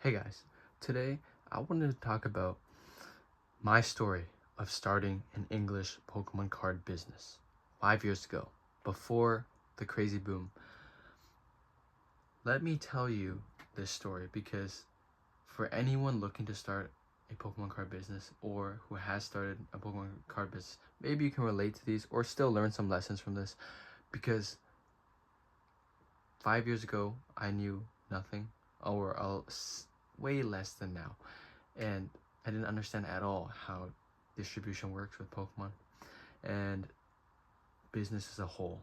Hey guys, today I wanted to talk about my story of starting an English Pokemon card business 5 years ago, before the crazy boom. Let me tell you this story because for anyone looking to start a Pokemon card business or who has started a Pokemon card business, maybe you can relate to these or still learn some lessons from this because 5 years ago I knew nothing or way less than now. And I didn't understand at all how distribution works with Pokemon and business as a whole,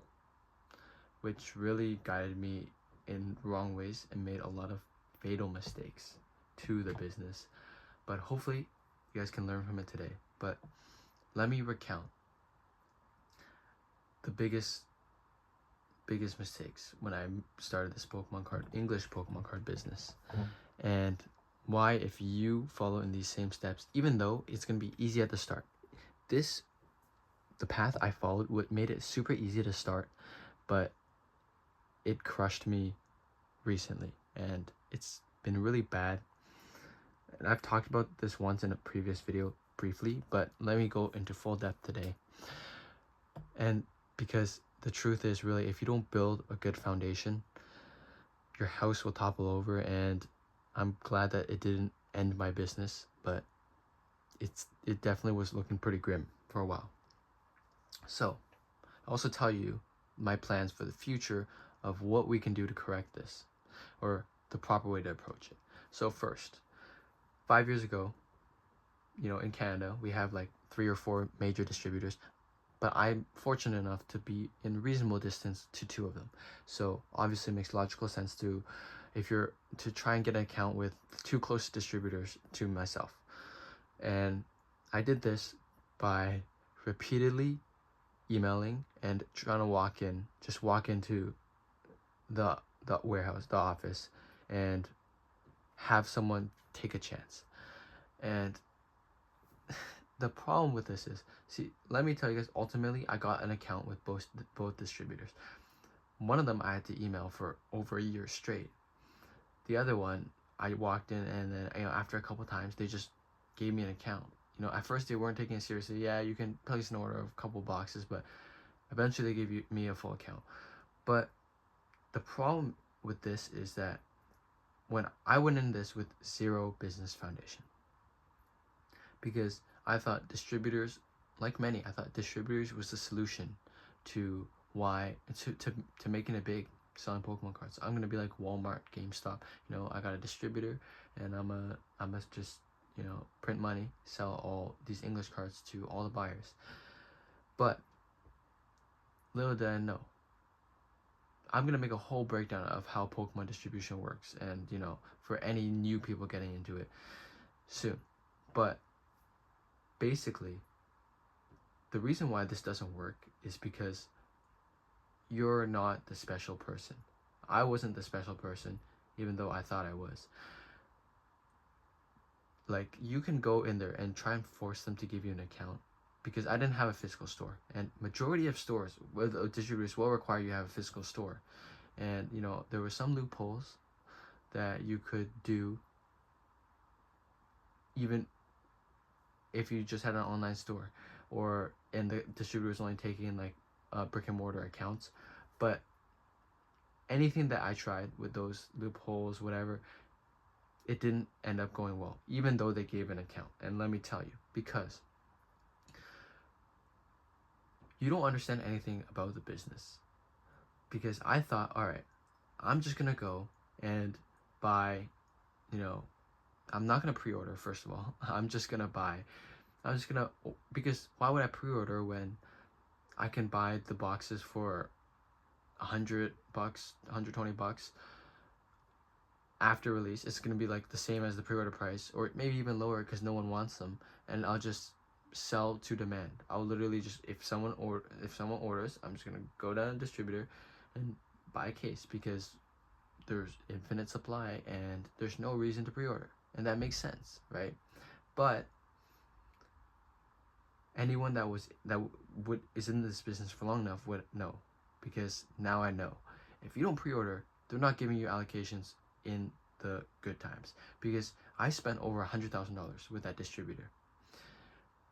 which really guided me in wrong ways and made a lot of fatal mistakes to the business. But hopefully you guys can learn from it today. But let me recount the biggest mistakes when I started this English Pokemon card business. And why, if you follow in these same steps, even though it's going to be easy at the start, the path I followed made it super easy to start, but it crushed me recently and it's been really bad. And I've talked about this once in a previous video briefly, but let me go into full depth today. And because the truth is, really, if you don't build a good foundation, your house will topple over. And I'm glad that it didn't end my business, but it definitely was looking pretty grim for a while. So I'll also tell you my plans for the future of what we can do to correct this, or the proper way to approach it. So first, 5 years ago, in Canada, we have like 3 or 4 major distributors, but I'm fortunate enough to be in reasonable distance to 2 of them. So obviously it makes logical sense to try and get an account with the 2 closest distributors to myself. And I did this by repeatedly emailing and trying to walk into the warehouse, the office, and have someone take a chance. And the problem with this is, let me tell you guys, ultimately I got an account with both distributors. One of them I had to email for over a year straight. The other one, I walked in and then after a couple times they just gave me an account. At first they weren't taking it seriously. Yeah, you can place an order of a couple boxes, but eventually they gave me a full account. But the problem with this is that when I went in this with zero business foundation, because I thought distributors, like many, I thought distributors was the solution to making it big, selling Pokemon cards. I'm gonna be like Walmart, GameStop. I got a distributor, and I'm a just print money, sell all these English cards to all the buyers. But little did I know, I'm gonna make a whole breakdown of how Pokemon distribution works, and for any new people getting into it soon. But basically, the reason why this doesn't work is because you're not the special person. I wasn't the special person, even though I thought I was. Like, you can go in there and try and force them to give you an account, because I didn't have a physical store, and majority of stores with distributors will require you have a physical store. And there were some loopholes that you could do even if you just had an online store, and the distributor was only taking like brick and mortar accounts. But anything that I tried with those loopholes, whatever, it didn't end up going well, even though they gave an account. And let me tell you, because you don't understand anything about the business. Because I thought, all right, I'm just gonna go and buy, I'm not gonna pre-order, first of all. Because why would I pre-order when I can buy the boxes for $100, $120 after release? It's gonna be like the same as the pre-order price, or maybe even lower, because no one wants them, and I'll just sell to demand. I'll literally just, if someone orders, I'm just gonna go down to the distributor and buy a case, because there's infinite supply and there's no reason to pre-order, and that makes sense, right? But anyone that is in this business for long enough would know, because now I know, if you don't pre-order, they're not giving you allocations in the good times, because I spent over $100,000 with that distributor,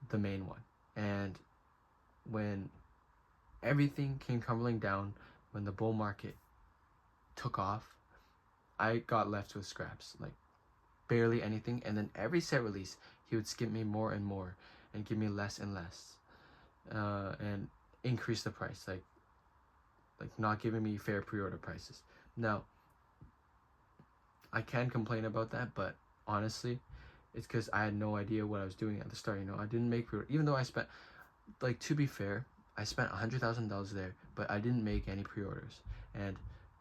the main one. And when everything came crumbling down, when the bull market took off, I got left with scraps, like barely anything. And then every set release, he would skip me more and more and give me less and less, and increase the price, like not giving me fair pre-order prices. Now, I can complain about that, but honestly, it's because I had no idea what I was doing at the start. I didn't make pre-order, even though I spent, like, to be fair, I spent $100,000 there, but I didn't make any pre-orders, and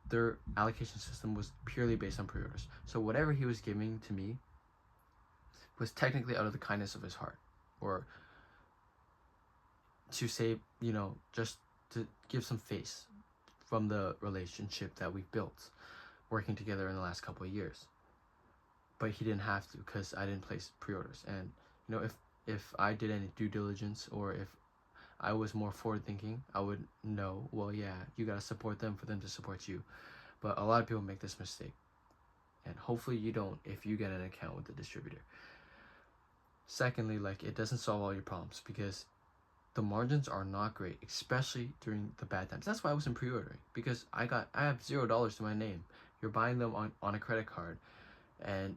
their allocation system was purely based on pre-orders. So whatever he was giving to me was technically out of the kindness of his heart, or to say, just to give some face from the relationship that we've built working together in the last couple of years. But he didn't have to, because I didn't place pre-orders. And if I did any due diligence, or if I was more forward thinking, I would know, well, yeah, you gotta support them for them to support you. But a lot of people make this mistake, and hopefully you don't if you get an account with the distributor. Secondly, like, it doesn't solve all your problems, because the margins are not great, especially during the bad times. That's why I wasn't pre-ordering, because I have $0 to my name. You're buying them on a credit card, and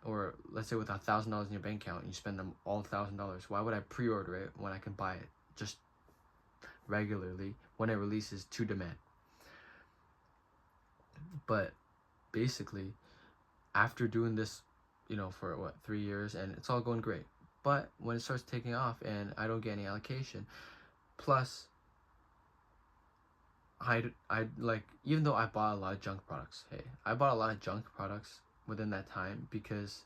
or let's say with $1,000 in your bank account, and you spend them all $1,000. Why would I pre-order it when I can buy it just regularly when it releases to demand? But basically, after doing this, for 3 years, and it's all going great. But when it starts taking off and I don't get any allocation, plus I like, even though I bought a lot of junk products, I bought a lot of junk products within that time, because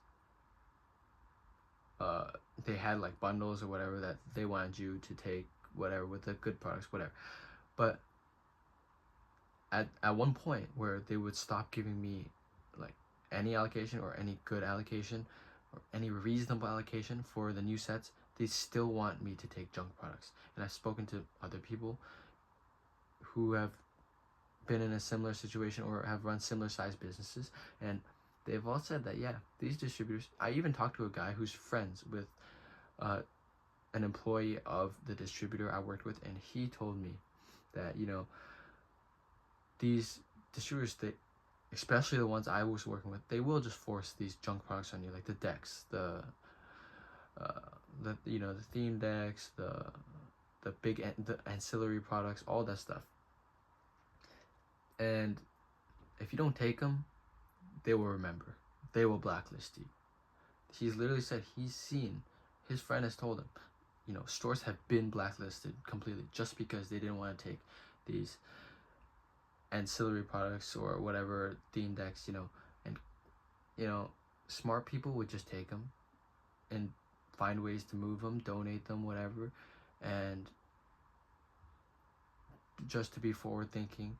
they had like bundles or whatever that they wanted you to take, whatever, with the good products, whatever. But at one point where they would stop giving me like any allocation, or any good allocation, or any reasonable allocation for the new sets, they still want me to take junk products. And I've spoken to other people who have been in a similar situation, or have run similar sized businesses, and they've all said that, yeah, these distributors. I even talked to a guy who's friends with an employee of the distributor I worked with, and he told me that, these distributors, especially the ones I was working with, they will just force these junk products on you, like the decks, the theme decks, the the ancillary products, all that stuff. And if you don't take them, they will remember. They will blacklist you. He's literally said he's seen, his friend has told him, stores have been blacklisted completely just because they didn't want to take these ancillary products or whatever theme decks, and smart people would just take them and find ways to move them, donate them, whatever, and just to be forward thinking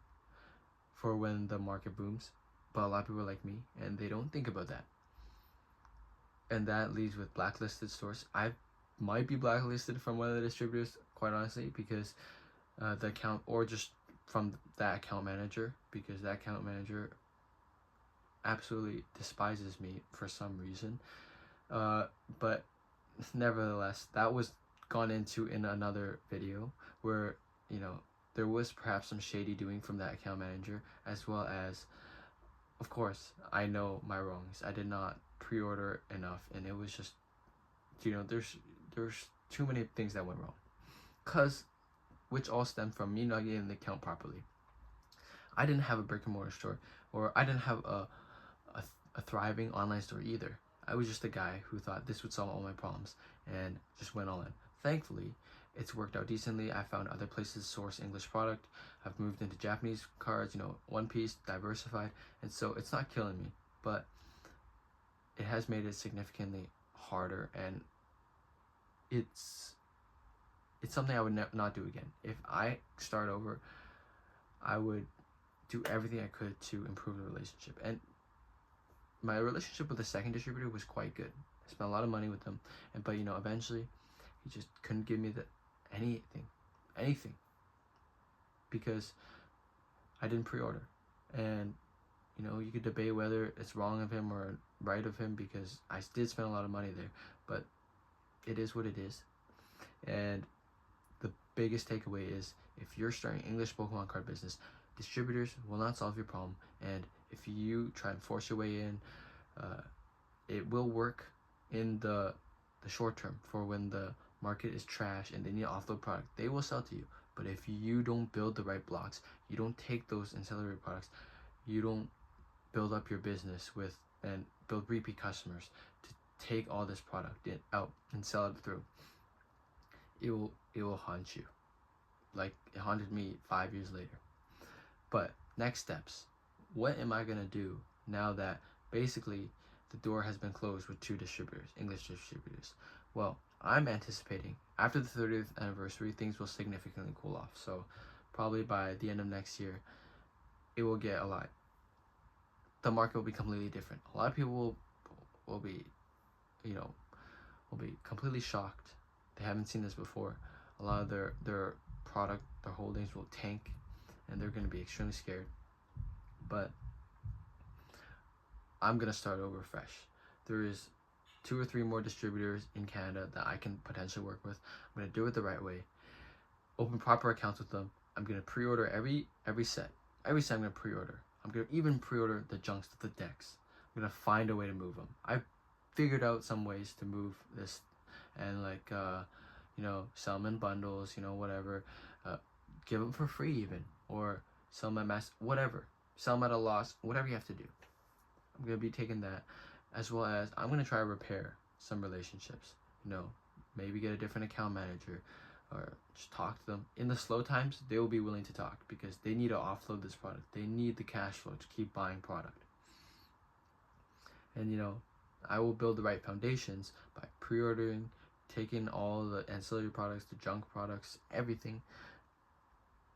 for when the market booms. But a lot of people are like me, and they don't think about that. And that leads with blacklisted stores. I might be blacklisted from one of the distributors, quite honestly, because the account, or just from that account manager, because that account manager absolutely despises me for some reason. But nevertheless, that was gone into in another video, where there was perhaps some shady doing from that account manager, as well as, of course, I know my wrongs. I did not pre-order enough, and it was just, there's too many things that went wrong, which all stemmed from me not getting the account properly. I didn't have a brick and mortar store, or I didn't have a thriving online store either. I was just a guy who thought this would solve all my problems, and just went all in. Thankfully, it's worked out decently. I found other places to source English product. I've moved into Japanese cards, One Piece, diversified, and so it's not killing me, but it has made it significantly harder, and it's something I would not do again. If I start over, I would do everything I could to improve the relationship. And my relationship with the second distributor was quite good. I spent a lot of money with them, but eventually he just couldn't give me anything, because I didn't pre-order. And You know, you could debate whether it's wrong of him or right of him, because I did spend a lot of money there, but it is what it is. And the biggest takeaway is, if you're starting English Pokemon card business, distributors will not solve your problem. And if you try and force your way in, it will work in the short term, for when the market is trash and they need to offload product, they will sell to you. But if you don't build the right blocks, you don't take those ancillary products, you don't build up your business with and build repeat customers to take all this product out and sell it through, it will haunt you like it haunted me 5 years later. But next steps, what am I gonna do now that basically the door has been closed with 2 distributors, English distributors? Well, I'm anticipating after the 30th anniversary, things will significantly cool off. So probably by the end of next year, it will get a lot. The market will be completely different. A lot of people will be, will be completely shocked. They haven't seen this before. A lot of their product, their holdings will tank, and they're going to be extremely scared. But I'm going to start over fresh. There is 2 or 3 more distributors in Canada that I can potentially work with. I'm going to do it the right way. Open proper accounts with them. I'm going to pre-order every set. Every set I'm going to pre-order. I'm going to even pre-order the junks to the decks. I'm going to find a way to move them. I've figured out some ways to move this, and like, sell them in bundles, whatever. Give them for free even, or sell them at mass, whatever. Sell them at a loss, whatever you have to do. I'm going to be taking that, as well as I'm going to try to repair some relationships. Maybe get a different account manager, or just talk to them. In the slow times, they will be willing to talk, because they need to offload this product. They need the cash flow to keep buying product. And I will build the right foundations by pre-ordering, taking all the ancillary products, the junk products, everything,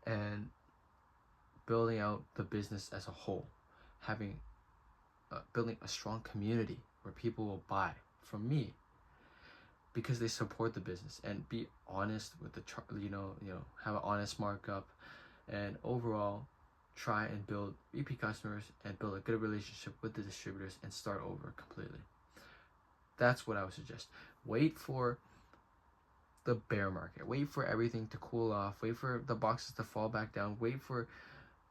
and building out the business as a whole, building a strong community where people will buy from me because they support the business, and be honest with the have an honest markup, and overall try and build repeat customers and build a good relationship with the distributors and start over completely. That's what I would suggest. Wait for the bear market. Wait for everything to cool off. Wait for the boxes to fall back down. Wait for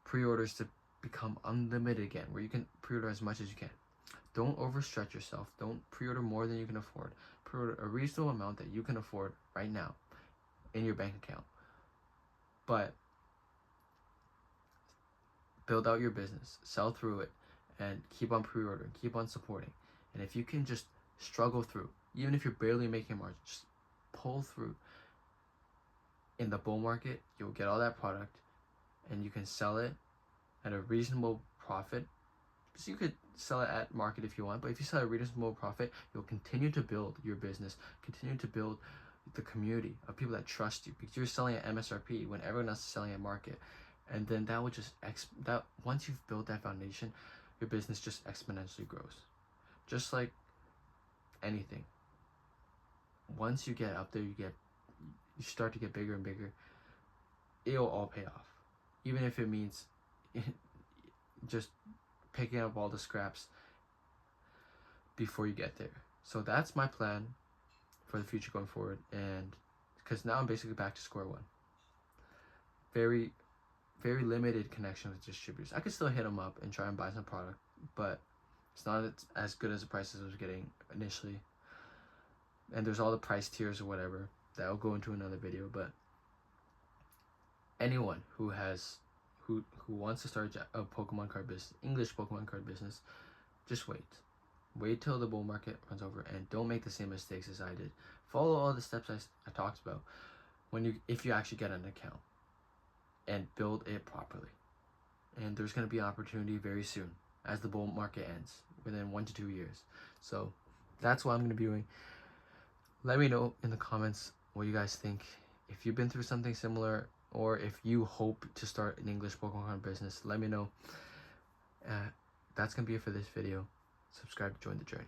pre-orders to become unlimited again, where you can pre-order as much as you can. Don't overstretch yourself. Don't pre-order more than you can afford. Pre-order a reasonable amount that you can afford right now in your bank account. But build out your business, sell through it, and keep on pre-ordering, keep on supporting. And if you can just struggle through, even if you're barely making margin, just pull through. In the bull market, you'll get all that product, and you can sell it at a reasonable profit. So you could sell it at market if you want, but if you sell at a reasonable profit, you'll continue to build your business, continue to build the community of people that trust you, because you're selling at MSRP when everyone else is selling at market. And then that would just once you've built that foundation, your business just exponentially grows. Just like anything, once you get up there, you start to get bigger and bigger. It'll all pay off, even if it means just picking up all the scraps before you get there. So that's my plan for the future going forward, and because now I'm basically back to square one. Very, very limited connection with distributors. I could still hit them up and try and buy some product, but it's not as good as the prices I was getting initially. And there's all the price tiers or whatever that I'll go into another video. But anyone who wants to start a Pokemon card business, English Pokemon card business, just wait till the bull market runs over, and don't make the same mistakes as I did. Follow all the steps I talked about if you actually get an account, and build it properly. And there's going to be an opportunity very soon as the bull market ends, within 1 to 2 years. So that's what I'm going to be doing. Let me know in the comments what you guys think. If you've been through something similar, or if you hope to start an English Pokemon card business, let me know. That's going to be it for this video. Subscribe to join the journey.